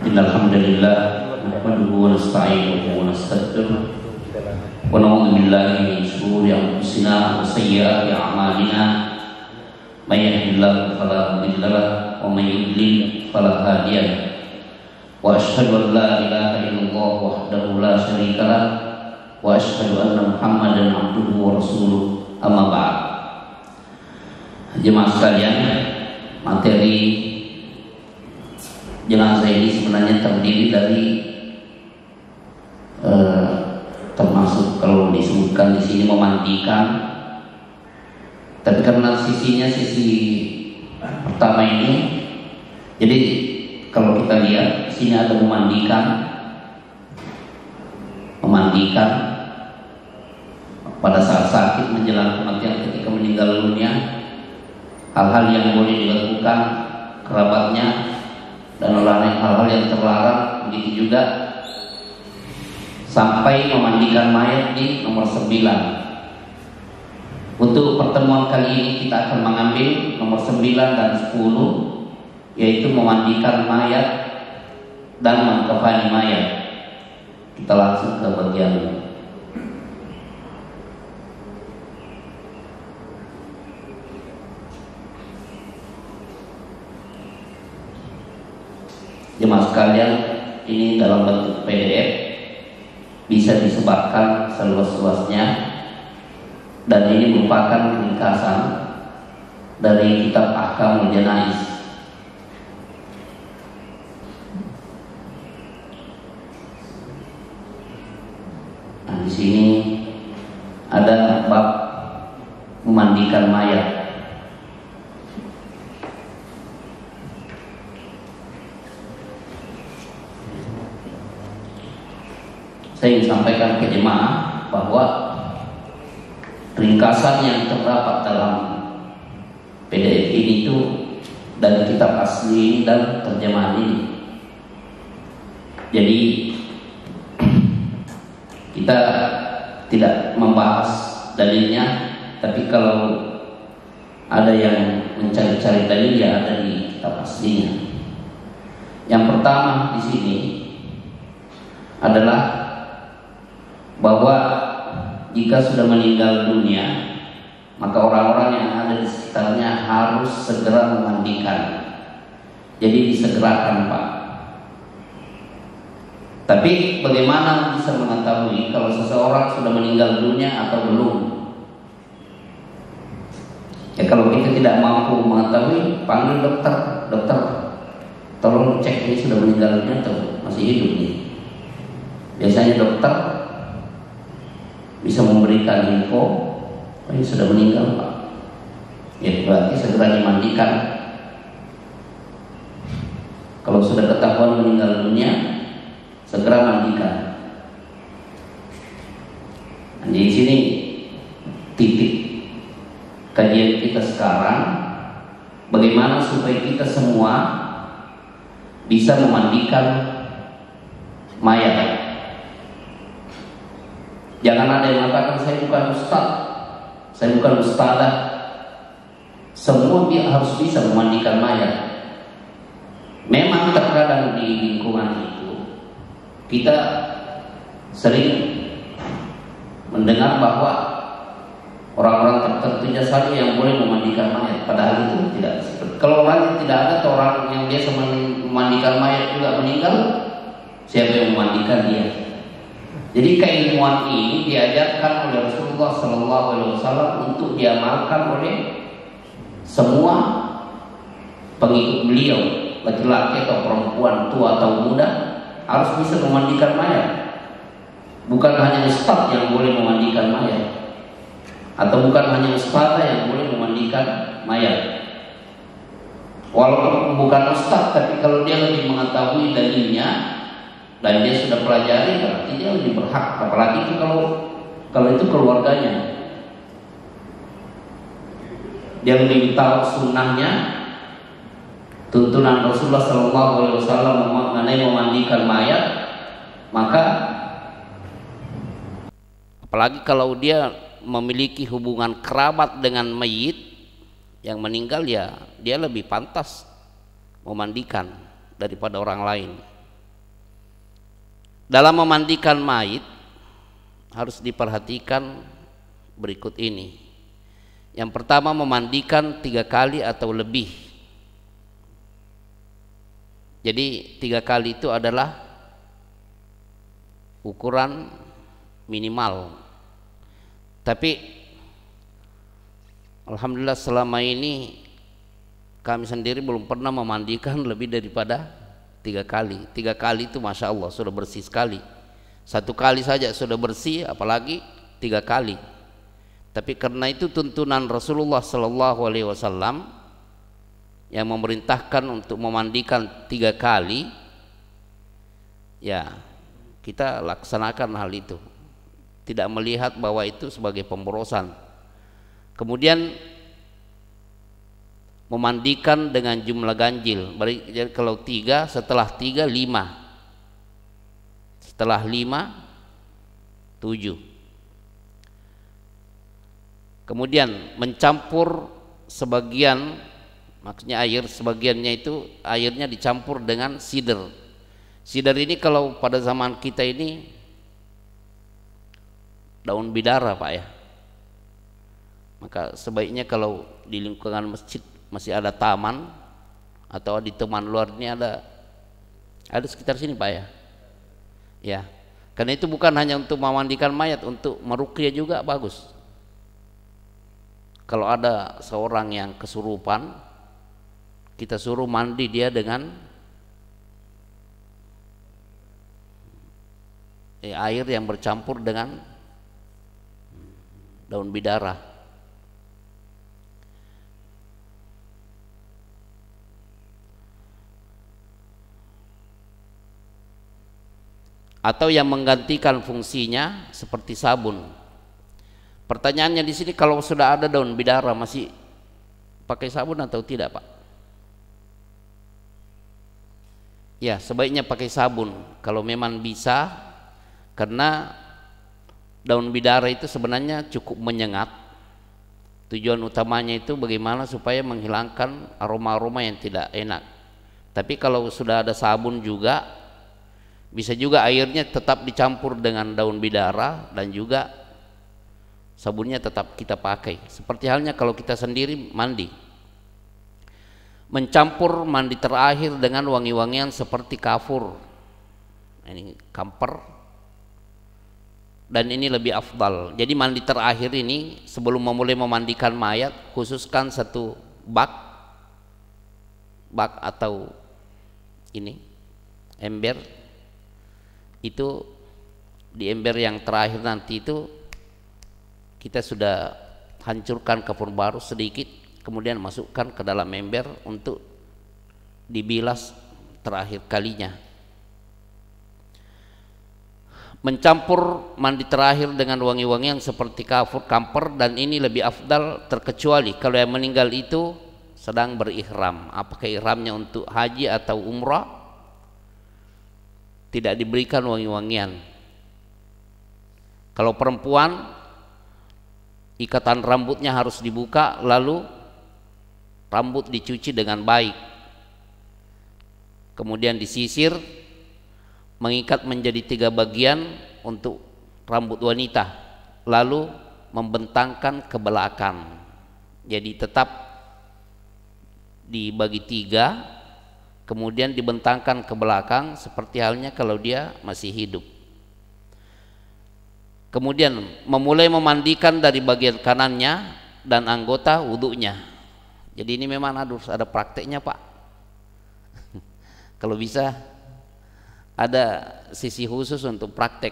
Innal hamdalillah nahmaduhu wa nasta'inuhu wa nastaghfiruh wa na'udzu billahi min shururi anfusina wa sayyiati a'malina may yahdihillahu fala mudilla lahu wa may yudlil fala hadiya lahu wa asyhadu an la ilaha illallah wahdahu la syarika lahu wa asyhadu anna Muhammadan abduhu wa rasuluh. Amma ba'd. Jemaah sekalian, materi jenazah ini sebenarnya terdiri dari termasuk kalau disebutkan di sini memandikan, tapi karena sisi pertama ini, jadi kalau kita lihat di sini ada memandikan pada saat sakit menjelang kematian ketika meninggal dunia, hal-hal yang boleh dilakukan kerabatnya dan hal-hal yang terlarang, begitu juga sampai memandikan mayat di nomor 9. Untuk pertemuan kali ini kita akan mengambil nomor 9 dan 10, yaitu memandikan mayat dan mengkafani mayat. Kita langsung ke bagian jemaah sekalian, ini dalam bentuk PDF, bisa disebarkan seluas-luasnya, dan ini merupakan ringkasan dari kitab Ahkamul Janaiz. Nah, di sini ada bab memandikan mayat. Saya ingin sampaikan ke jemaah bahwa ringkasan yang terdapat dalam PDF ini itu dari kitab asli dan terjemahan ini. Jadi kita tidak membahas dalilnya, tapi kalau ada yang mencari-cari dalil ya ada di kitab aslinya. Yang pertama di sini adalah bahwa jika sudah meninggal dunia, maka orang-orang yang ada di sekitarnya harus segera memandikan. Jadi disegerakan, Pak. Tapi bagaimana bisa mengetahui kalau seseorang sudah meninggal dunia atau belum? Ya, kalau kita tidak mampu mengetahui, panggil dokter. Dokter, tolong cek ini sudah meninggal dunia atau masih hidup nih. Biasanya dokter bisa memberikan info, oh, ini sudah meninggal, Pak. Ya, berarti segera dimandikan. Kalau sudah ketahuan meninggal dunia, segera mandikan. Nah, di sini titik kajian kita sekarang, bagaimana supaya kita semua bisa memandikan mayat. Jangan ada yang mengatakan saya bukan ustaz, saya bukan ustazah. Semua dia harus bisa memandikan mayat. Memang terkadang di lingkungan itu kita sering mendengar bahwa orang-orang tertentu saja yang boleh memandikan mayat, padahal itu tidak. Kalau orang yang tidak ada atau orang yang biasa memandikan mayat juga meninggal, siapa yang memandikan dia? Jadi keilmuan ini diajarkan oleh Rasulullah SAW untuk diamalkan oleh semua pengikut beliau, laki-laki atau perempuan, tua atau muda, harus bisa memandikan mayat. Bukan hanya ustaz yang boleh memandikan mayat, atau bukan hanya ustazah yang boleh memandikan mayat. Walaupun bukan ustaz, tapi kalau dia lebih mengetahui dalilnya dan dia sudah pelajari, berarti dia lebih berhak. Apalagi itu kalau itu keluarganya, dia lebih tahu sunnahnya, tuntunan Rasulullah SAW mengenai memandikan mayat. Maka apalagi kalau dia memiliki hubungan kerabat dengan mayit yang meninggal, ya dia lebih pantas memandikan. daripada orang lain. Dalam memandikan mayit harus diperhatikan berikut ini. Yang pertama, memandikan 3 kali atau lebih. Jadi 3 kali itu adalah ukuran minimal. Tapi alhamdulillah selama ini kami sendiri belum pernah memandikan lebih daripada 3 kali. 3 kali itu masya Allah sudah bersih sekali. 1 kali saja sudah bersih, apalagi 3 kali. Tapi karena itu tuntunan Rasulullah Sallallahu Alaihi Wasallam yang memerintahkan untuk memandikan 3 kali, ya kita laksanakan hal itu. Tidak melihat bahwa itu sebagai pemborosan. Kemudian memandikan dengan jumlah ganjil. Jadi kalau 3, setelah 3 5, setelah 5 7. Kemudian mencampur sebagian, maksudnya air sebagiannya itu airnya dicampur dengan sidr. Sidr ini kalau pada zaman kita ini daun bidara Pak ya. Maka sebaiknya kalau di lingkungan masjid masih ada taman atau di taman luar ini ada sekitar sini Pak ya. Ya, karena itu bukan hanya untuk memandikan mayat, untuk meruqyah juga bagus. Kalau ada seorang yang kesurupan, kita suruh mandi dia dengan air yang bercampur dengan daun bidara. Atau yang menggantikan fungsinya seperti sabun. Pertanyaannya di sini, kalau sudah ada daun bidara masih pakai sabun atau tidak Pak? Ya, sebaiknya pakai sabun kalau memang bisa, karena daun bidara itu sebenarnya cukup menyengat. Tujuan utamanya itu bagaimana supaya menghilangkan aroma-aroma yang tidak enak. Tapi kalau sudah ada sabun juga, bisa juga airnya tetap dicampur dengan daun bidara dan juga sabunnya tetap kita pakai. Seperti halnya kalau kita sendiri mandi. Mencampur mandi terakhir dengan wangi-wangian seperti kafur. Ini kamper. Dan ini lebih afdal. Jadi mandi terakhir ini sebelum memulai memandikan mayat, khususkan 1 bak atau ini ember. Itu di ember yang terakhir nanti itu kita sudah hancurkan kafur baru sedikit, kemudian masukkan ke dalam ember untuk dibilas terakhir kalinya. Mencampur mandi terakhir dengan wangi-wangian seperti kafur, kamper, dan ini lebih afdal terkecuali kalau yang meninggal itu sedang berihram. Apakah ihramnya untuk haji atau umrah, tidak diberikan wangi-wangian. Kalau perempuan, ikatan rambutnya harus dibuka, lalu rambut dicuci dengan baik, kemudian disisir, mengikat menjadi 3 bagian untuk rambut wanita, lalu membentangkan ke belakang. Jadi tetap dibagi 3, kemudian dibentangkan ke belakang seperti halnya kalau dia masih hidup. Kemudian memulai memandikan dari bagian kanannya dan anggota wudunya. Jadi ini memang harus ada prakteknya Pak. Kalau bisa ada sisi khusus untuk praktek.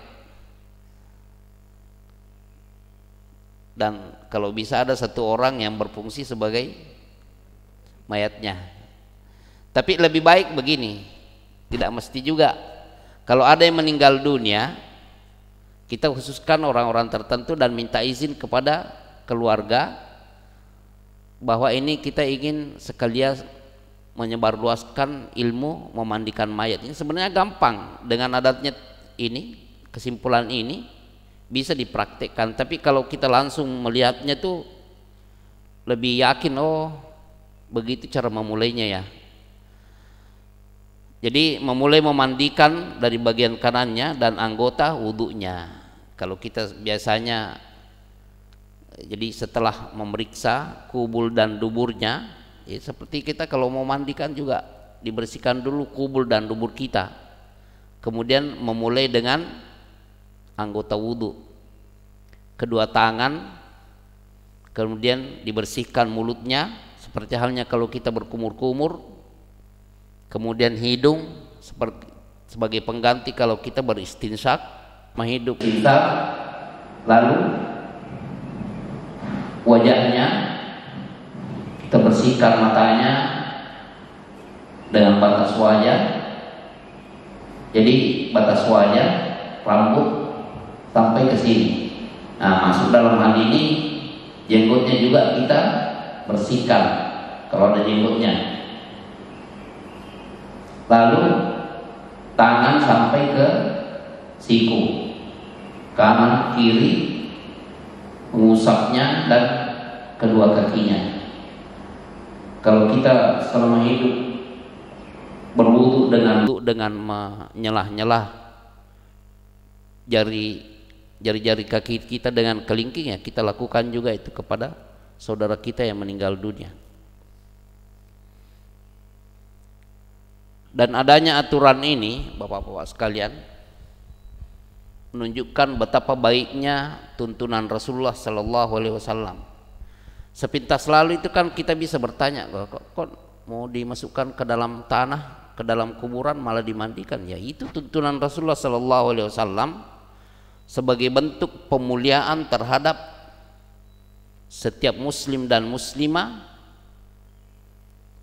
Dan kalau bisa ada 1 orang yang berfungsi sebagai mayatnya. Tapi lebih baik begini, tidak mesti juga. Kalau ada yang meninggal dunia, kita khususkan orang-orang tertentu dan minta izin kepada keluarga bahwa ini kita ingin sekalian menyebarluaskan ilmu memandikan mayat. Ini sebenarnya gampang, dengan adatnya ini, kesimpulan ini bisa dipraktekkan. Tapi kalau kita langsung melihatnya tuh lebih yakin, oh begitu cara memulainya ya. Jadi memulai memandikan dari bagian kanannya dan anggota wudhunya. Kalau kita biasanya, jadi setelah memeriksa kubul dan duburnya, ya seperti kita kalau mau mandikan juga dibersihkan dulu kubul dan dubur kita. Kemudian memulai dengan anggota wudhu, kedua tangan, kemudian dibersihkan mulutnya seperti halnya kalau kita berkumur-kumur. Kemudian hidung sebagai pengganti kalau kita beristinsyak, menghidup kita. Lalu wajahnya kita bersihkan, matanya dengan batas wajah. Jadi batas wajah, rambut sampai ke sini. Nah, masuk dalam hal ini jenggotnya juga kita bersihkan kalau ada jenggotnya. Lalu tangan sampai ke siku, kanan kiri mengusapnya dan kedua kakinya. Kalau kita selama hidup berwudu dengan menyelah-nyelah jari-jari kaki kita dengan kelingking, ya kita lakukan juga itu kepada saudara kita yang meninggal dunia. Dan adanya aturan ini, bapak-bapak sekalian, menunjukkan betapa baiknya tuntunan Rasulullah Sallallahu Alaihi Wasallam. Sepintas lalu itu kan kita bisa bertanya, kok mau dimasukkan ke dalam tanah, ke dalam kuburan malah dimandikan? Ya itu tuntunan Rasulullah Sallallahu Alaihi Wasallam sebagai bentuk pemuliaan terhadap setiap muslim dan muslimah,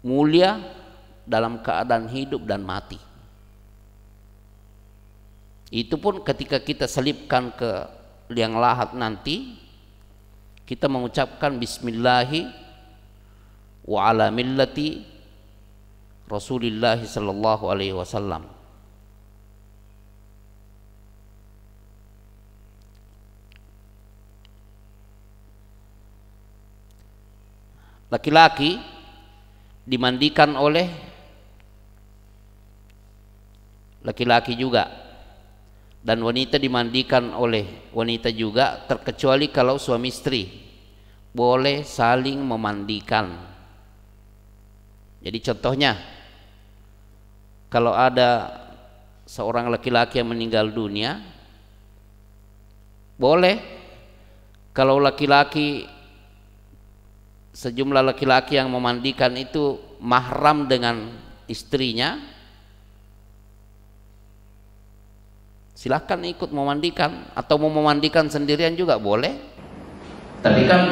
mulia dalam keadaan hidup dan mati. Itu pun ketika kita selipkan ke liang lahat nanti, kita mengucapkan bismillahi wa ala millati Rasulillahi sallallahu alaihi wasallam. Laki-laki dimandikan oleh laki-laki juga, dan wanita dimandikan oleh wanita juga, terkecuali kalau suami istri boleh saling memandikan. Jadi contohnya, kalau ada seorang laki-laki yang meninggal dunia, boleh kalau laki-laki, sejumlah laki-laki yang memandikan itu mahram dengan istrinya, silahkan ikut memandikan, atau mau memandikan sendirian juga boleh. Tapi kan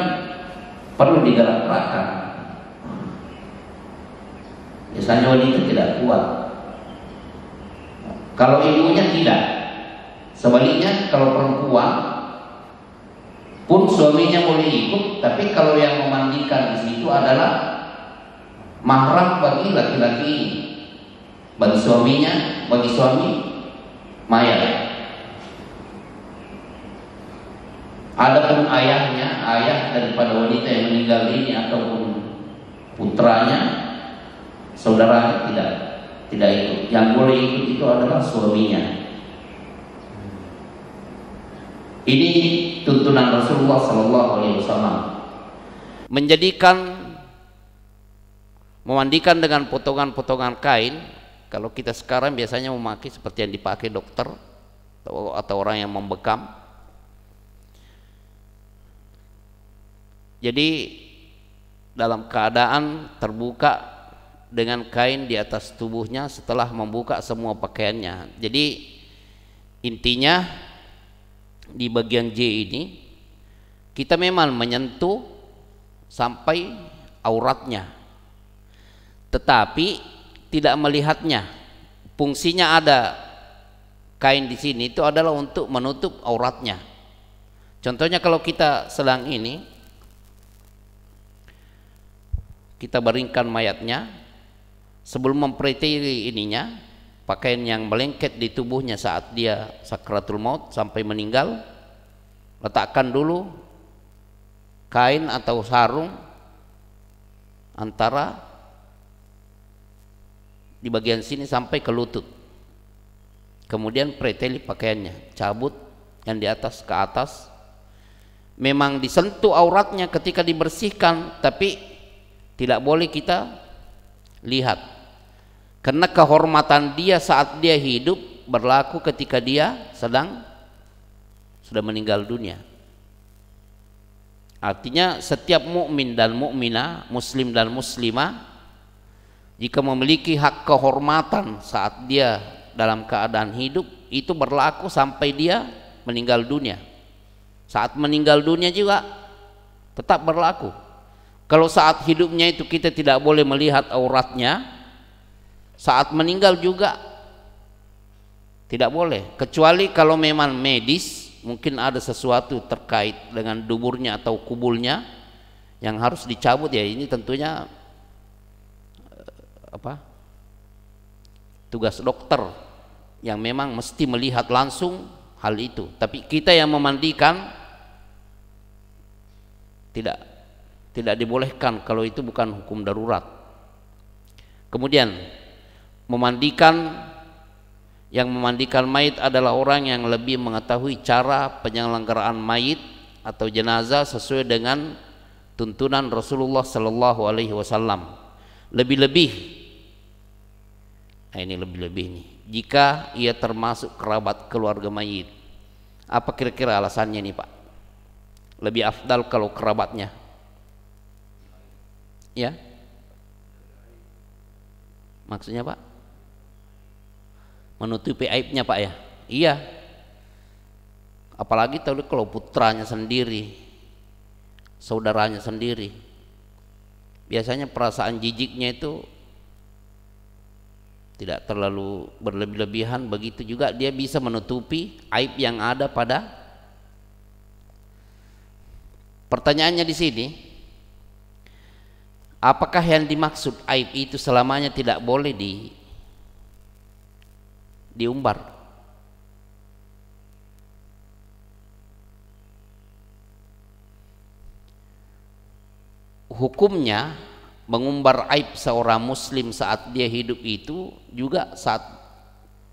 perlu digerak-gerakkan. Biasanya wanita tidak kuat. Kalau ibunya tidak. Sebaliknya kalau perempuan pun suaminya boleh ikut, tapi kalau yang memandikan di situ adalah mahram bagi laki-laki ini, bagi suaminya, bagi suami mayat. Adapun ayahnya, ayah daripada wanita yang meninggal ini ataupun putranya, saudara tidak ikut. Yang boleh ikut itu adalah suaminya. Ini tuntunan Rasulullah Sallallahu Alaihi Wasallam. Memandikan dengan potongan-potongan kain. Kalau kita sekarang biasanya memakai seperti yang dipakai dokter atau orang yang membekam. Jadi dalam keadaan terbuka dengan kain di atas tubuhnya setelah membuka semua pakaiannya. Jadi intinya di bagian J ini kita memang menyentuh sampai auratnya, tetapi tidak melihatnya. Fungsinya ada kain di sini itu adalah untuk menutup auratnya. Contohnya kalau kita sedang ini, kita baringkan mayatnya, sebelum mempreteli ininya, pakaian yang melengket di tubuhnya saat dia sakratul maut sampai meninggal, letakkan dulu kain atau sarung antara di bagian sini sampai ke lutut. Kemudian preteli pakaiannya, cabut yang di atas ke atas. Memang disentuh auratnya ketika dibersihkan, tapi tidak boleh kita lihat. Karena kehormatan dia saat dia hidup berlaku ketika dia sudah meninggal dunia. Artinya setiap mukmin dan mukminah, muslim dan muslimah, jika memiliki hak kehormatan saat dia dalam keadaan hidup, itu berlaku sampai dia meninggal dunia. Saat meninggal dunia juga tetap berlaku. Kalau saat hidupnya itu kita tidak boleh melihat auratnya, saat meninggal juga tidak boleh, kecuali kalau memang medis, mungkin ada sesuatu terkait dengan duburnya atau kubulnya yang harus dicabut, ya ini tentunya tugas dokter yang memang mesti melihat langsung hal itu. Tapi kita yang memandikan tidak dibolehkan kalau itu bukan hukum darurat. Kemudian yang memandikan mayit adalah orang yang lebih mengetahui cara penyelenggaraan mayit atau jenazah sesuai dengan tuntunan Rasulullah Sallallahu Alaihi Wasallam. Lebih-lebih, nah ini lebih-lebih nih, jika ia termasuk kerabat keluarga mayit. Apa kira-kira alasannya nih Pak? Lebih afdal kalau kerabatnya, ya? Maksudnya Pak? Menutupi aibnya Pak ya? Iya. Apalagi kalau putranya sendiri, saudaranya sendiri, biasanya perasaan jijiknya itu tidak terlalu berlebih-lebihan. Begitu juga dia bisa menutupi aib yang ada pada. Pertanyaannya di sini, apakah yang dimaksud aib itu selamanya tidak boleh diumbar? Hukumnya mengumbar aib seorang muslim saat dia hidup itu juga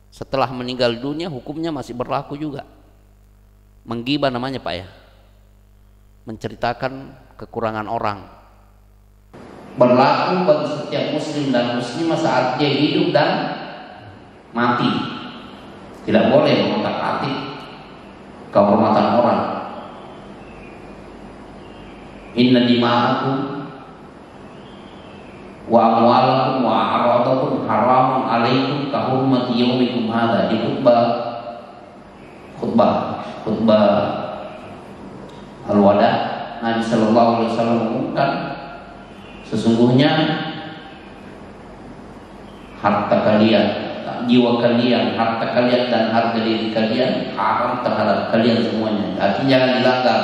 setelah meninggal dunia hukumnya masih berlaku juga. Menggibah namanya Pak ya, menceritakan kekurangan orang. Berlaku bagi setiap muslim dan muslimah saat dia hidup dan mati. Tidak boleh mengotak-atik kehormatan orang. Inna dima'akum wa amwalakum wa a'radakum haramun alaikum ka hurmati yaumikum hadza. Di khutbah al-wada, Nabi sallallahu alaihi wasallam mengumumkan, sesungguhnya harta kalian, jiwa kalian, harta kalian dan harga diri kalian haram terhadap kalian semuanya. Artinya jangan dilanggar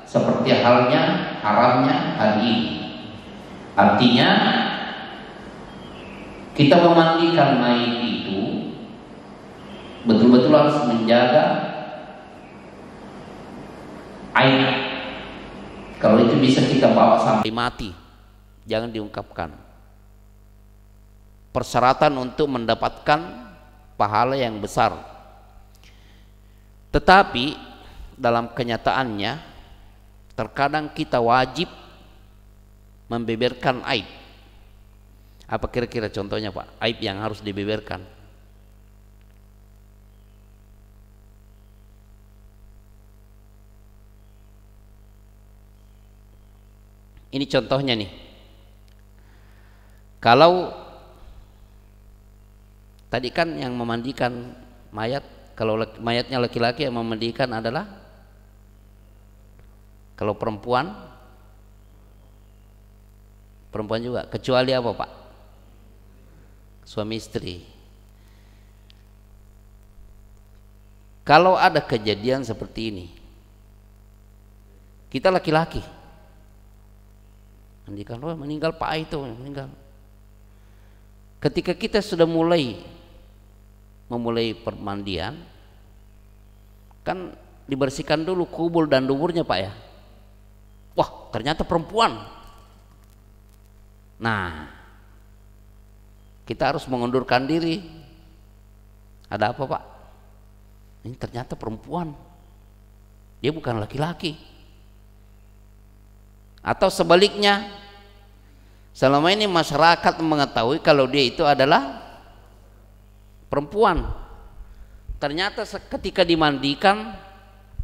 seperti halnya haramnya hari ini. Artinya kita memandikan mayit itu betul-betul harus menjaga aib. Kalau itu bisa kita bawa sampai mati, jangan diungkapkan. Persyaratan untuk mendapatkan pahala yang besar. Tetapi dalam kenyataannya terkadang kita wajib membeberkan aib. Apa kira-kira contohnya Pak, aib yang harus dibeberkan? Ini contohnya nih. Kalau tadi kan yang memandikan mayat, kalau mayatnya laki-laki yang memandikan adalah, kalau perempuan juga, kecuali apa Pak? Suami istri. Kalau ada kejadian seperti ini, kita laki-laki mandikan, oh meninggal Pak itu meninggal. Ketika kita sudah memulai permandian, kan dibersihkan dulu kubul dan duburnya Pak ya. Wah ternyata perempuan. Nah kita harus mengundurkan diri. Ada apa Pak? Ini ternyata perempuan, dia bukan laki-laki. Atau sebaliknya, selama ini masyarakat mengetahui kalau dia itu adalah perempuan, ternyata ketika dimandikan,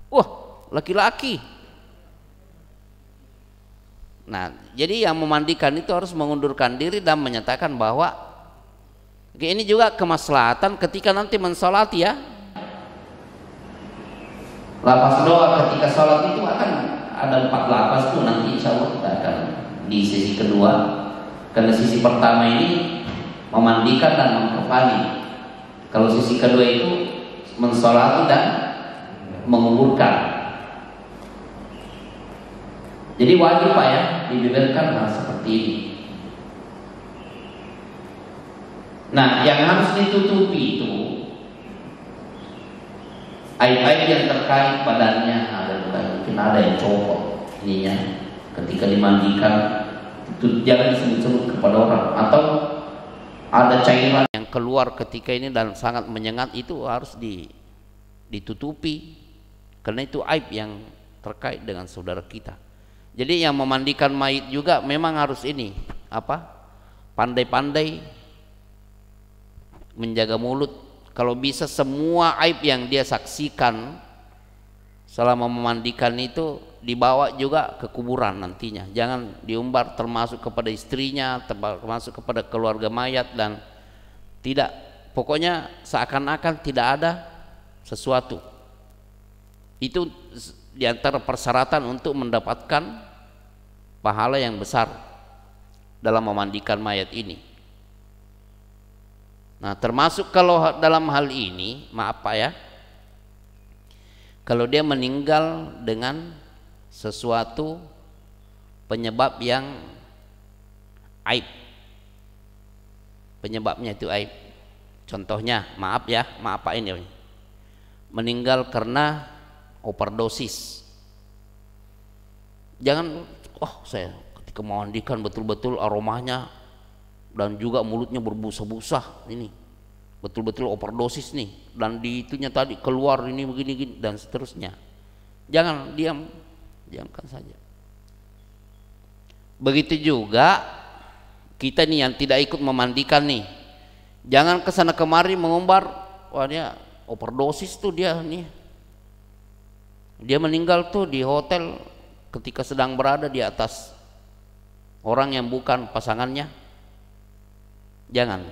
wah laki-laki. Nah, jadi yang memandikan itu harus mengundurkan diri dan menyatakan bahwa ini juga kemaslahatan ketika nanti mensolati ya. Lapas doa ketika sholat itu akan ada 4 lapas tuh, nanti insya Allah kita akan di sesi kedua. Karena sisi pertama ini memandikan dan mengkafani. Kalau sisi kedua itu mensolati dan menguburkan. Jadi wajib Pak ya dibeberkan hal seperti ini. Nah, yang harus ditutupi itu aib-aib yang terkait badannya, mungkin ada yang copot ininya ketika dimandikan, itu jangan disebut-sebut kepada orang. Atau ada cairan yang keluar ketika ini dan sangat menyengat, itu harus ditutupi karena itu aib yang terkait dengan saudara kita. Jadi yang memandikan mayit juga memang harus ini pandai-pandai menjaga mulut. Kalau bisa semua aib yang dia saksikan selama memandikan itu dibawa juga ke kuburan nantinya. Jangan diumbar, termasuk kepada istrinya, termasuk kepada keluarga mayat, dan tidak, pokoknya seakan-akan tidak ada sesuatu. Itu diantara persyaratan untuk mendapatkan pahala yang besar dalam memandikan mayat ini. Nah, termasuk kalau dalam hal ini, maaf Pak ya, kalau dia meninggal dengan sesuatu penyebab yang aib, penyebabnya itu aib. Contohnya, maaf ya, maaf Pak ini, meninggal karena overdosis. Jangan, saya ketika memandikan betul-betul aromanya dan juga mulutnya berbusa-busa, ini betul-betul overdosis nih, dan di itunya tadi keluar ini begini-gini dan seterusnya. Jangan, diamkan saja. Begitu juga kita nih yang tidak ikut memandikan nih, jangan kesana kemari mengumbar, wah dia overdosis tuh dia nih, dia meninggal tuh di hotel ketika sedang berada di atas orang yang bukan pasangannya. Jangan.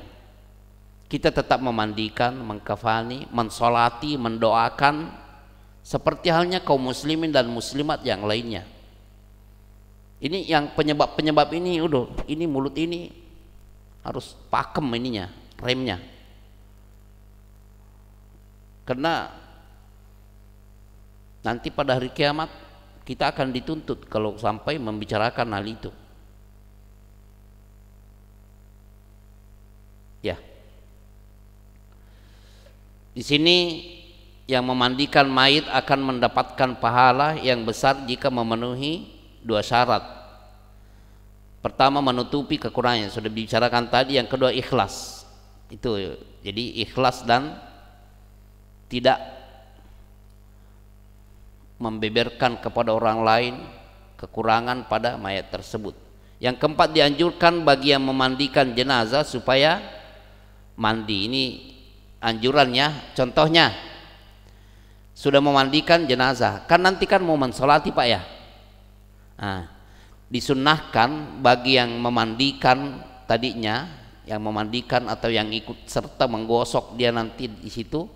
Kita tetap memandikan, mengkafani, mensolati, mendoakan seperti halnya kaum muslimin dan muslimat yang lainnya. Ini yang penyebab-penyebab ini ini mulut ini harus pakem ininya, remnya. Karena nanti pada hari kiamat kita akan dituntut kalau sampai membicarakan hal itu. Ya. Di sini yang memandikan mayit akan mendapatkan pahala yang besar jika memenuhi 2 syarat. Pertama, menutupi kekurangan, sudah dibicarakan tadi. Yang kedua, ikhlas. Itu jadi ikhlas dan tidak membeberkan kepada orang lain kekurangan pada mayat tersebut. Yang keempat, dianjurkan bagi yang memandikan jenazah supaya mandi. Ini anjurannya. Contohnya, sudah memandikan jenazah, kan nanti kan mau mensolati Pak ya. Nah, disunnahkan bagi yang memandikan tadinya, yang memandikan atau yang ikut serta menggosok dia nanti di situ,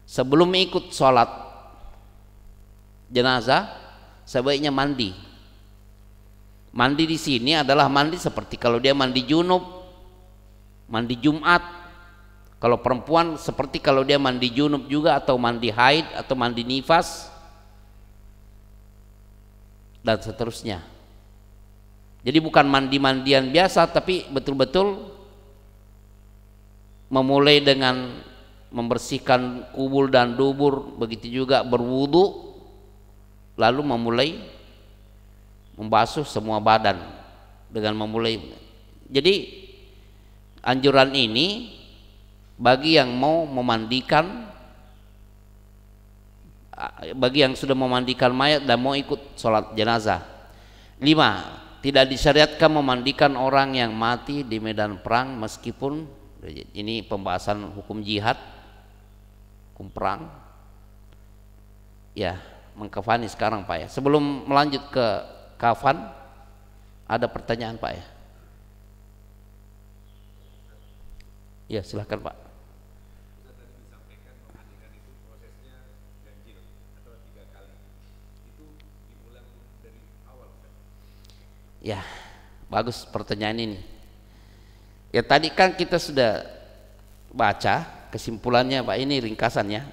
sebelum ikut sholat jenazah sebaiknya mandi. Mandi di sini adalah mandi seperti kalau dia mandi junub, mandi Jumat. Kalau perempuan seperti kalau dia mandi junub juga, atau mandi haid, atau mandi nifas, dan seterusnya. Jadi bukan mandi-mandian biasa, tapi betul-betul memulai dengan membersihkan kubul dan dubur, begitu juga berwudu, lalu memulai membasuh semua badan dengan memulai. Jadi anjuran ini bagi yang mau memandikan, bagi yang sudah memandikan mayat dan mau ikut sholat jenazah. 5. Tidak disyariatkan memandikan orang yang mati di medan perang, meskipun ini pembahasan hukum jihad, hukum perang. Ya, mengkafani sekarang Pak ya. Sebelum melanjut ke kafan, ada pertanyaan Pak ya? Ya, silahkan Pak. Ya, bagus pertanyaan ini. Ya tadi kan kita sudah baca kesimpulannya Pak, ini ringkasannya.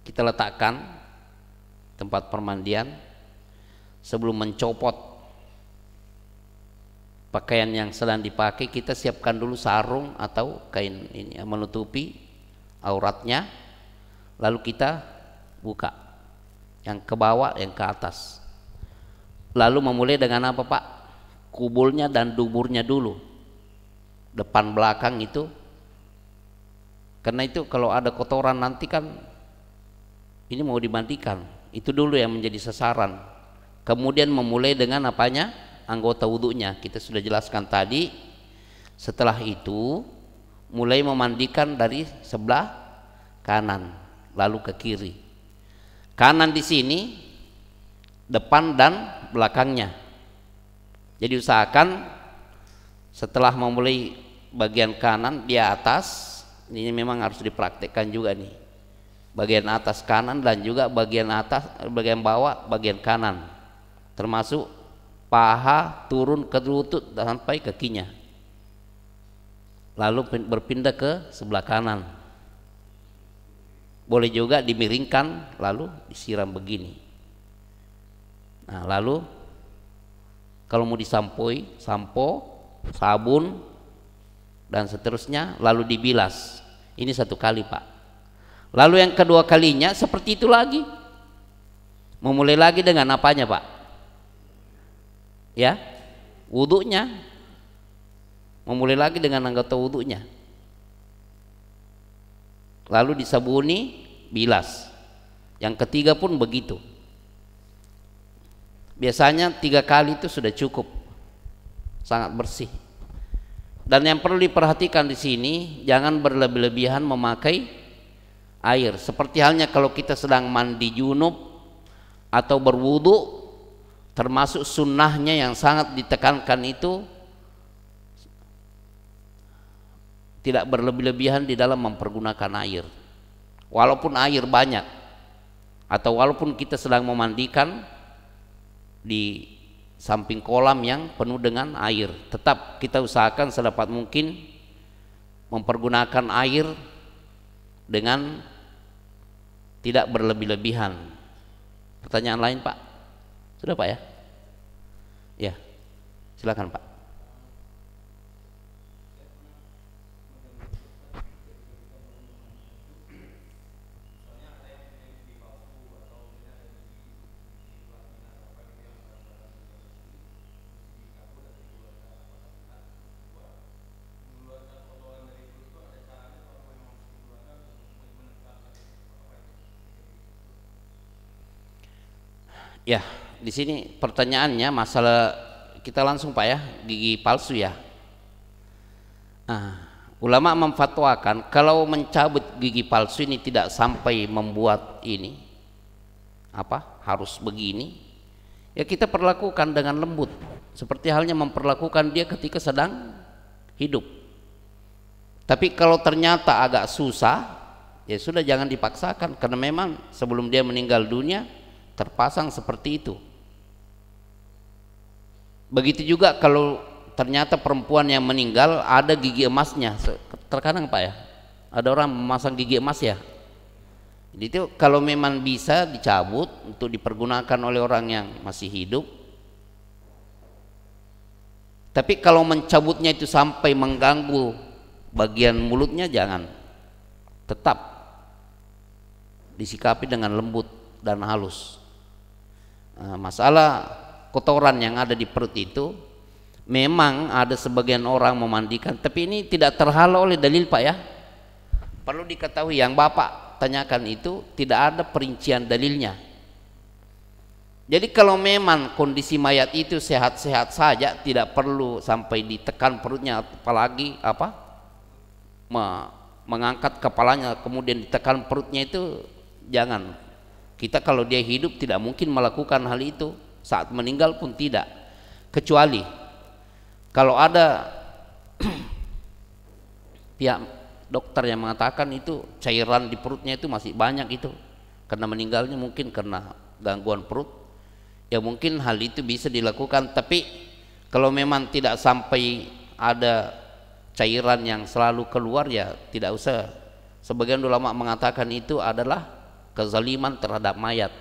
Kita letakkan tempat permandian, sebelum mencopot pakaian yang sedang dipakai, kita siapkan dulu sarung atau kain ini menutupi auratnya, lalu kita buka yang ke bawah, yang ke atas. Lalu memulai dengan apa Pak? Kubulnya dan duburnya dulu, depan belakang itu. Karena itu kalau ada kotoran nanti kan ini mau dimandikan, itu dulu yang menjadi sasaran. Kemudian memulai dengan apanya? Anggota wudhunya. Kita sudah jelaskan tadi. Setelah itu mulai memandikan dari sebelah kanan lalu ke kiri. Kanan di sini, depan dan belakangnya. Jadi usahakan setelah memulai bagian kanan di atas, ini memang harus dipraktekkan juga nih. Bagian atas kanan dan juga bagian atas, bagian bawah, bagian kanan. Termasuk paha turun ke lutut sampai kakinya. Lalu berpindah ke sebelah kanan. Boleh juga dimiringkan lalu disiram begini. Nah, lalu kalau mau disampoi, sampo, sabun dan seterusnya, lalu dibilas. Ini satu kali Pak. Lalu yang kedua kalinya seperti itu lagi. Memulai lagi dengan apanya Pak? Ya, wudhunya. Memulai lagi dengan anggota wudhunya. Lalu disabuni, bilas. Yang ketiga pun begitu. Biasanya 3 kali itu sudah cukup, sangat bersih. Dan yang perlu diperhatikan di sini, jangan berlebih-lebihan memakai air. Seperti halnya kalau kita sedang mandi junub atau berwudu, termasuk sunnahnya yang sangat ditekankan itu tidak berlebih-lebihan di dalam mempergunakan air. Walaupun air banyak, atau walaupun kita sedang memandikan di samping kolam yang penuh dengan air, tetap kita usahakan sedapat mungkin mempergunakan air dengan tidak berlebih-lebihan. Pertanyaan lain Pak? Sudah Pak ya? Ya, silakan Pak. Ya, di sini pertanyaannya masalah, kita langsung Pak ya, gigi palsu ya. Nah, ulama memfatwakan kalau mencabut gigi palsu ini tidak sampai membuat ini apa harus begini, ya kita perlakukan dengan lembut, seperti halnya memperlakukan dia ketika sedang hidup. Tapi kalau ternyata agak susah, ya sudah jangan dipaksakan, karena memang sebelum dia meninggal dunia terpasang seperti itu. Begitu juga kalau ternyata perempuan yang meninggal ada gigi emasnya, terkadang Pak ya, ada orang memasang gigi emas ya. Jadi itu kalau memang bisa dicabut untuk dipergunakan oleh orang yang masih hidup. Tapi kalau mencabutnya itu sampai mengganggu bagian mulutnya, jangan. Tetap disikapi dengan lembut dan halus. Masalah kotoran yang ada di perut itu, memang ada sebagian orang memandikan, tapi ini tidak terhalau oleh dalil Pak ya. Perlu diketahui, yang Bapak tanyakan itu tidak ada perincian dalilnya. Jadi kalau memang kondisi mayat itu sehat-sehat saja, tidak perlu sampai ditekan perutnya, apalagi mengangkat kepalanya kemudian ditekan perutnya, itu jangan. Kita kalau dia hidup tidak mungkin melakukan hal itu, saat meninggal pun tidak, kecuali kalau ada pihak dokter yang mengatakan itu cairan di perutnya itu masih banyak itu, karena meninggalnya mungkin karena gangguan perut, ya mungkin hal itu bisa dilakukan. Tapi kalau memang tidak sampai ada cairan yang selalu keluar, ya tidak usah. Sebagian ulama mengatakan itu adalah kezaliman terhadap mayat,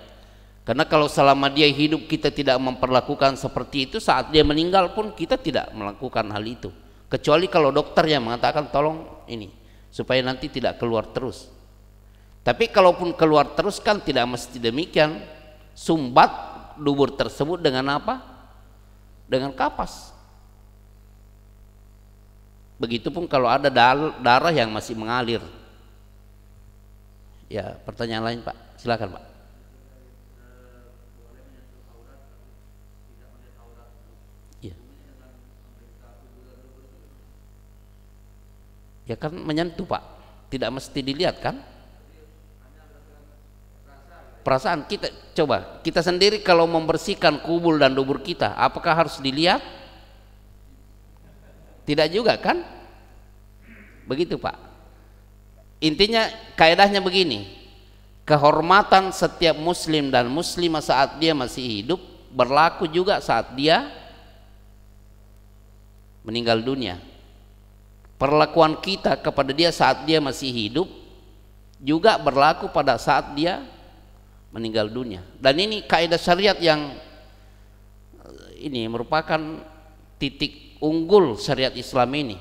karena kalau selama dia hidup kita tidak memperlakukan seperti itu, saat dia meninggal pun kita tidak melakukan hal itu, kecuali kalau dokter yang mengatakan tolong ini supaya nanti tidak keluar terus. Tapi kalaupun keluar terus kan tidak mesti demikian. Sumbat dubur tersebut dengan apa? Dengan kapas. Begitupun kalau ada darah yang masih mengalir. Ya, pertanyaan lain Pak, silakan Pak. Ya, ya kan menyentuh Pak, tidak mesti dilihat kan? Perasaan kita, coba kita sendiri kalau membersihkan kubul dan dubur kita, apakah harus dilihat? Tidak juga kan? Begitu Pak. Intinya kaidahnya begini, kehormatan setiap muslim dan muslimah saat dia masih hidup berlaku juga saat dia meninggal dunia. Perlakuan kita kepada dia saat dia masih hidup juga berlaku pada saat dia meninggal dunia. Dan ini kaidah syariat yang ini merupakan titik unggul syariat Islam ini.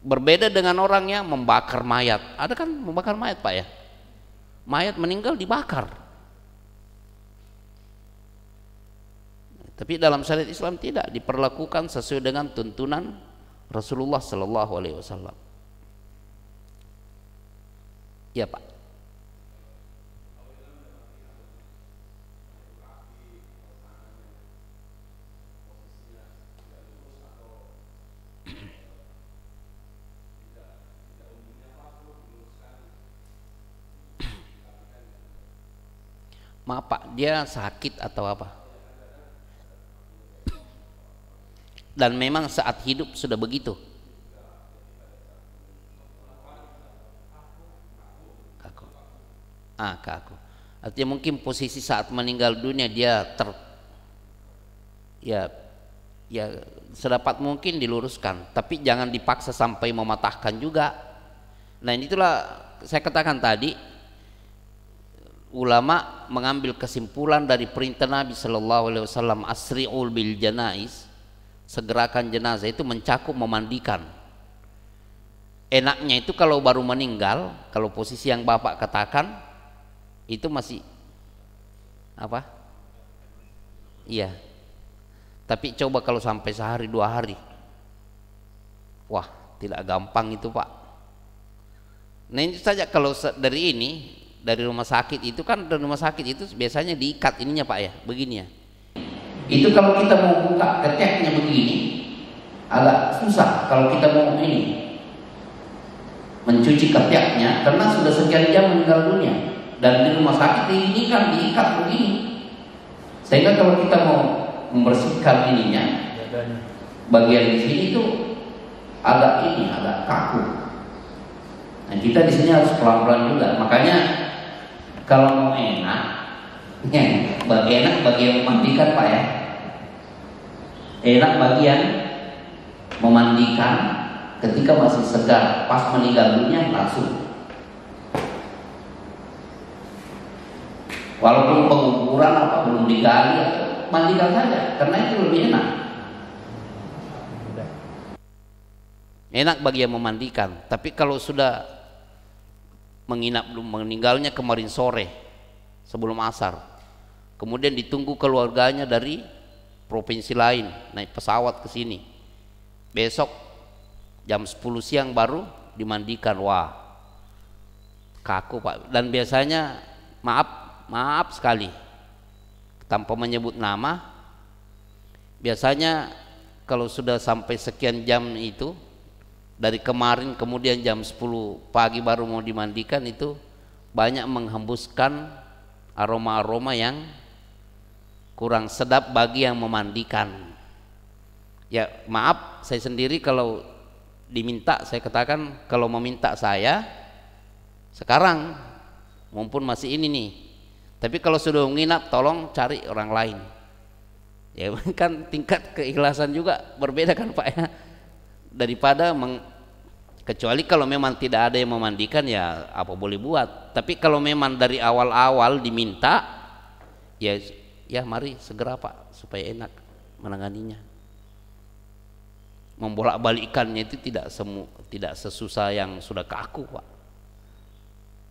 Berbeda dengan orang yang membakar mayat. Ada kan membakar mayat Pak ya? Mayat meninggal dibakar. Tapi dalam syariat Islam tidak, diperlakukan sesuai dengan tuntunan Rasulullah Sallallahu Alaihi Wasallam. Ya Pak. Maaf Pak, dia sakit atau apa? Dan memang saat hidup sudah begitu. Kaku. Kaku. Artinya mungkin posisi saat meninggal dunia dia ya sedapat mungkin diluruskan, tapi jangan dipaksa sampai mematahkan juga. Nah, itulah saya katakan tadi, ulama mengambil kesimpulan dari perintah Nabi Sallallahu Alaihi Wasallam, asri'ul bil janais, segerakan jenazah, itu mencakup memandikan. Enaknya itu kalau baru meninggal, kalau posisi yang Bapak katakan itu masih apa? Iya. Tapi coba kalau sampai sehari 2 hari, wah tidak gampang itu Pak. Nah ini saja kalau dari ini, dari rumah sakit itu kan, dari rumah sakit itu biasanya diikat ininya Pak ya, begini ya. Itu kalau kita mau buka keteknya begini agak susah kalau kita mau ini mencuci keteknya, karena sudah sekian jam meninggal dunia. Dan di rumah sakit ini kan diikat begini, sehingga kalau kita mau membersihkan ininya, bagian di sini itu agak kaku. Nah kita di sini harus pelan-pelan juga. Makanya kalau mau enak, bagian memandikan Pak ya. Enak bagian memandikan ketika masih segar, pas meninggal dunia langsung. Walaupun penguburan apa belum digali, mandikan saja, karena itu lebih enak. Enak bagi yang memandikan. Tapi kalau sudah menginap, belum meninggalnya kemarin sore sebelum asar, kemudian ditunggu keluarganya dari provinsi lain, naik pesawat ke sini. Besok jam 10 siang baru dimandikan. Wah, kaku Pak. Dan biasanya maaf sekali, tanpa menyebut nama, biasanya kalau sudah sampai sekian jam itu, dari kemarin kemudian jam 10 pagi baru mau dimandikan, itu banyak menghembuskan aroma-aroma yang kurang sedap bagi yang memandikan. Ya maaf, saya sendiri kalau diminta, saya katakan kalau meminta saya sekarang mumpun masih ini nih, tapi kalau sudah menginap tolong cari orang lain. Ya kan tingkat keikhlasan juga berbeda kan Pak ya, daripada kecuali kalau memang tidak ada yang memandikan, ya apa boleh buat. Tapi kalau memang dari awal-awal diminta, ya mari segera Pak, supaya enak menanganinya. Membolak-balikannya itu tidak sesusah yang sudah kaku Pak,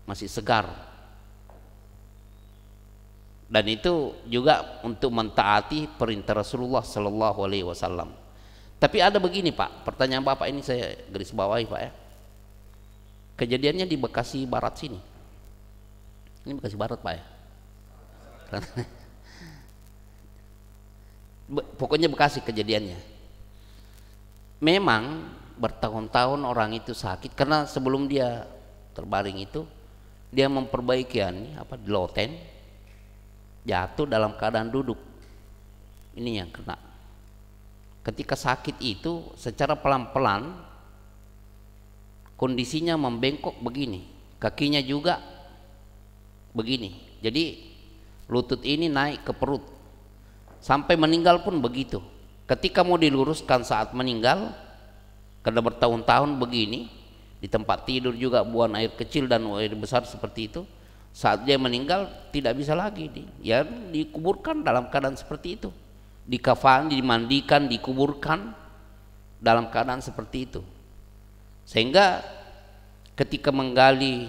masih segar. Dan itu juga untuk mentaati perintah Rasulullah Sallallahu Alaihi Wasallam. Tapi ada begini Pak, pertanyaan Bapak ini saya garis bawahi Pak ya. Kejadiannya di Bekasi Barat sini. Ini Bekasi Barat Pak ya. Pokoknya Bekasi kejadiannya. Memang bertahun-tahun orang itu sakit karena sebelum dia terbaring itu dia memperbaiki di loten, jatuh dalam keadaan duduk. Ini yang kena. Ketika sakit itu secara pelan-pelan kondisinya membengkok begini, kakinya juga begini. Jadi lutut ini naik ke perut. Sampai meninggal pun begitu. Ketika mau diluruskan saat meninggal, karena bertahun-tahun begini, di tempat tidur juga buang air kecil dan air besar seperti itu, saat dia meninggal tidak bisa lagi dikuburkan dalam keadaan seperti itu, dikafan, dimandikan, dikuburkan dalam keadaan seperti itu. Sehingga ketika menggali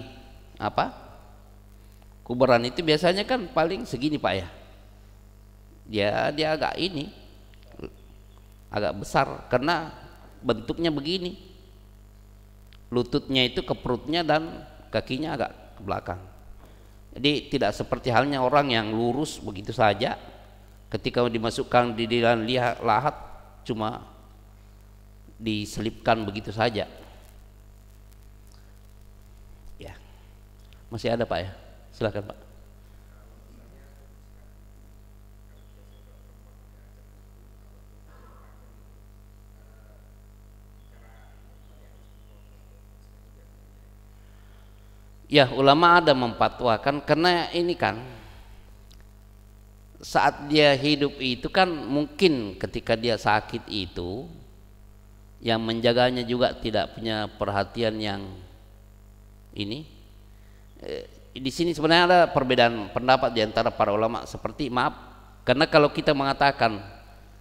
kuburan itu biasanya kan paling segini Pak ya, dia agak besar karena bentuknya begini, lututnya itu ke perutnya dan kakinya agak ke belakang. Jadi tidak seperti halnya orang yang lurus begitu saja, ketika dimasukkan di dalam lahat cuma diselipkan begitu saja. Ya, masih ada Pak ya, silakan Pak. Ya, ulama ada memfatwakan karena ini kan saat dia hidup itu kan mungkin ketika dia sakit itu yang menjaganya juga tidak punya perhatian yang ini. Di sini sebenarnya ada perbedaan pendapat di antara para ulama seperti karena kalau kita mengatakan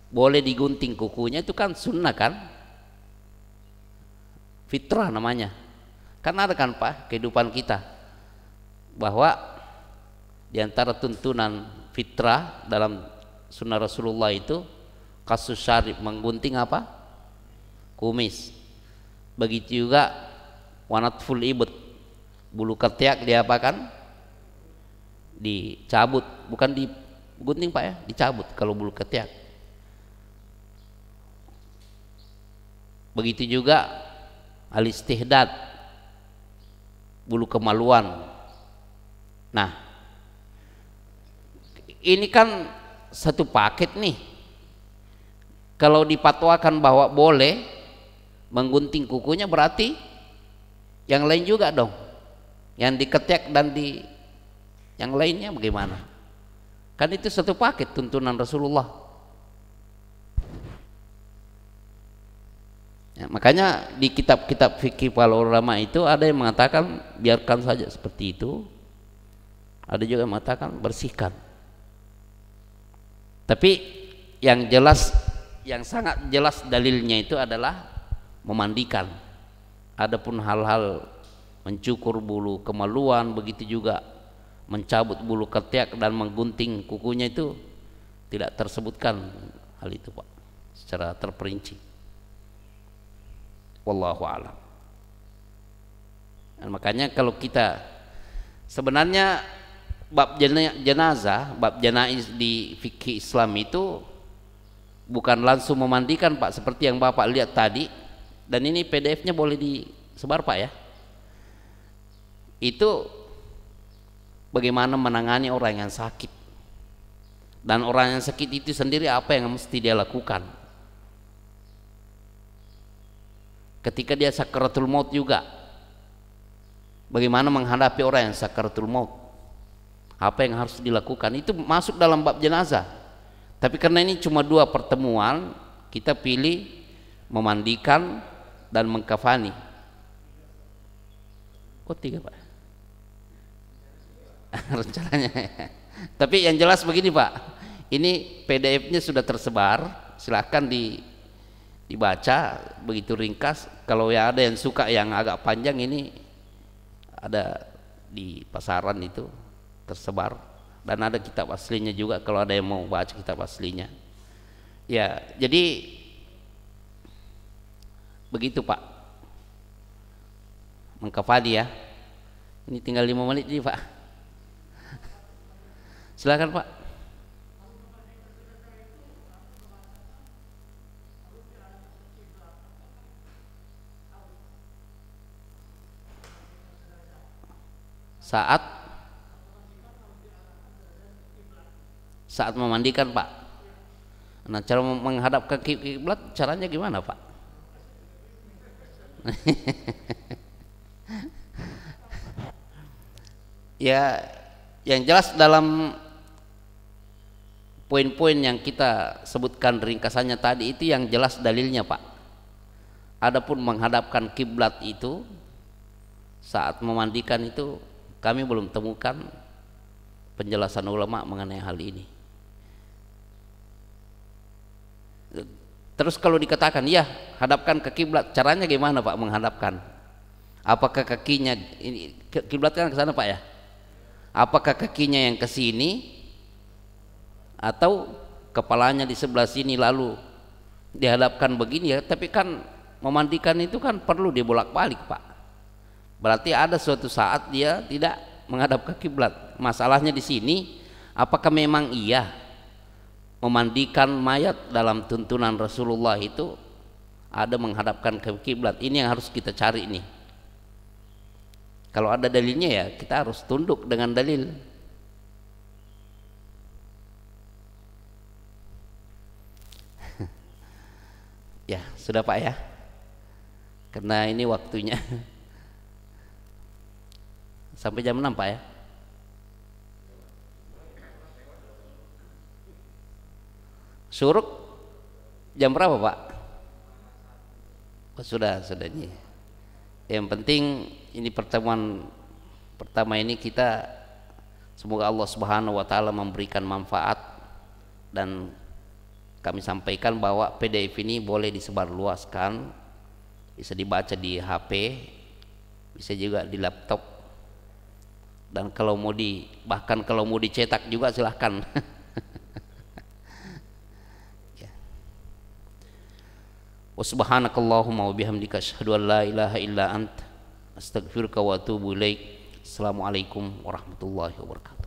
boleh digunting kukunya itu kan sunnah kan, fitrah namanya. Karena ada kan Pak kehidupan kita bahwa di antara tuntunan fitrah dalam sunnah Rasulullah itu kasus syarif, menggunting kumis. Begitu juga wanatful ibut, bulu ketiak diapakan? Dicabut, bukan digunting Pak ya, dicabut kalau bulu ketiak. Begitu juga al-istihdad, bulu kemaluan. Nah, ini kan satu paket nih. Kalau dipatwakan bahwa boleh menggunting kukunya, berarti yang lain juga dong, yang diketiak dan yang lainnya bagaimana? Kan itu satu paket tuntunan Rasulullah. Ya, makanya di kitab-kitab fikih para ulama itu ada yang mengatakan biarkan saja seperti itu, ada juga yang mengatakan bersihkan. Tapi yang jelas, yang sangat jelas dalilnya itu adalah memandikan. Adapun hal-hal mencukur bulu kemaluan, begitu juga mencabut bulu ketiak dan menggunting kukunya itu tidak tersebutkan hal itu Pak secara terperinci. Wallahu a'lam. Dan makanya kalau kita sebenarnya bab jenazah, bab janaiz di fikih Islam itu bukan langsung memandikan Pak seperti yang Bapak lihat tadi, dan ini PDF-nya boleh disebar Pak ya. Itu bagaimana menangani orang yang sakit, dan orang yang sakit itu sendiri apa yang mesti dia lakukan ketika dia sakaratul maut juga. Bagaimana menghadapi orang yang sakaratul maut, apa yang harus dilakukan, itu masuk dalam bab jenazah. Tapi karena ini cuma 2 pertemuan, kita pilih memandikan dan mengkafani. Oh 3 Pak rencananya. Tapi yang jelas begini Pak, ini PDF-nya sudah tersebar, silahkan dibaca begitu ringkas. Kalau ya ada yang suka yang agak panjang, ini ada di pasaran itu tersebar, dan ada kitab aslinya juga kalau ada yang mau baca kitab aslinya. Ya, jadi begitu Pak mengkafani ya. Ini tinggal 5 menit nih Pak. Silakan Pak. Saat memandikan Pak. Nah, cara menghadap ke kiblat caranya gimana Pak? Ya, yang jelas dalam poin-poin yang kita sebutkan ringkasannya tadi itu yang jelas dalilnya Pak. Adapun menghadapkan kiblat itu saat memandikan itu kami belum temukan penjelasan ulama mengenai hal ini. Terus kalau dikatakan ya hadapkan ke kiblat, caranya gimana Pak menghadapkan? Apakah kakinya ini kiblat kan ke sana Pak ya? Apakah kakinya yang ke sini atau kepalanya di sebelah sini lalu dihadapkan begini ya? Tapi kan memandikan itu kan perlu dibolak-balik Pak. Berarti ada suatu saat dia tidak menghadap ke kiblat. Masalahnya di sini, apakah memang iya memandikan mayat dalam tuntunan Rasulullah itu ada menghadapkan ke kiblat? Ini yang harus kita cari nih. Kalau ada dalilnya ya kita harus tunduk dengan dalil. Ya sudah Pak ya, karena ini waktunya sampai jam 6 Pak ya. Suruk jam berapa Pak? Oh, sudah nih. Yang penting ini pertemuan pertama ini kita semoga Allah Subhanahu wa taala memberikan manfaat, dan kami sampaikan bahwa PDF ini boleh disebarluaskan, bisa dibaca di HP, bisa juga di laptop, dan kalau mau bahkan kalau mau dicetak juga silahkan. Wa subhanakallahumma wa bihamdika asyhadu an la ilaha illa anta astaghfiruka wa atubu ilaik. Assalamualaikum warahmatullahi wabarakatuh.